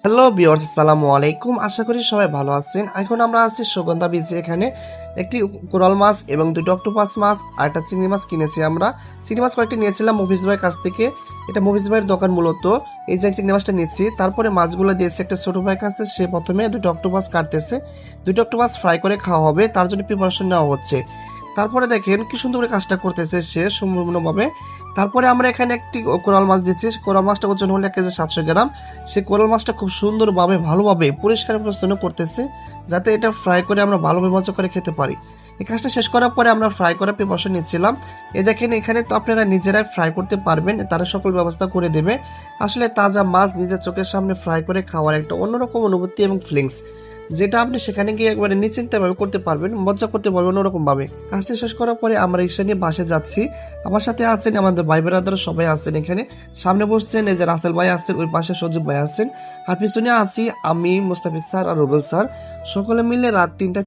Hello viewers, আসসালামু আলাইকুম। আশা করি সবাই ভালো আছেন। এখন আমরা আছি সুগন্ধা বিচে। এখানে একটি কোরাল মাছ এবং দুটো অক্টোপাস মাছ আর একটা চিংড়ি মাছ কিনেছি আমরা। চিংড়ি মাছ কয়েকটি নিয়েছিলাম মুভিস ভাইয়ের কাছ থেকে। এটা মুভিস ভাইয়ের দোকান মূলত। এই যে চিংড়ি মাছটা নিচ্ছি, তারপরে মাছগুলো দিয়েছে একটা ছোট ভাইয়ের কাছে। সে প্রথমে দুটো অক্টোপাস কাটতেছে। দুটো অক্টোপাস ফ্রাই করে খাওয়া হবে, তার জন্য প্রিপারেশন নেওয়া হচ্ছে। তারপরে দেখেন কি সুন্দর করে কাজটা করতেছে সে সম্পূর্ণভাবে। তারপরে আমরা এখানে একটি কোরাল মাছ দিচ্ছি। কোরাল মাছটা ওজন হলো 1 কেজি 700 গ্রাম। সে কোরাল মাছটা খুব সুন্দরভাবে ভালোভাবে পরিষ্কার পরিচ্ছন্ন করতেছে, যাতে এটা ফ্রাই করে আমরা ভালোভাবে মজা করে খেতে পারি। এই কাজটা শেষ করার পরে আমরা ফ্রাই করার প্রিপারেশন নিচ্ছিলাম। দেখেন এখানে তো আপনারা নিজেরাই ফ্রাই করতে পারবেন, তারা সকল ব্যবস্থা করে দেবে। আসলে তাজা মাছ নিজের চোখের সামনে ফ্রাই করে খাওয়ার একটা অন্যরকম অনুভূতি এবং ফিলিংস, যেটা আপনি সেখানে গিয়ে একবারে নিশ্চিন্তভাবে করতে পারবেন, মজা করতে পারবেন অন্যরকম ভাবে। কাজটি শেষ করার পরে আমরা রিক্সা নিয়ে বাসে যাচ্ছি। আমার সাথে আছেন আমাদের ভাই বেড়াদার, সবাই আছেন এখানে। সামনে বসছেন এই যে রাসেল ভাই আছেন, ওই পাশে সজীব ভাই আছেন, আর পিছনে আছি আমি, মুস্তাফিজ স্যার আর রুবেল স্যার। সকলে মিলে রাত 3টা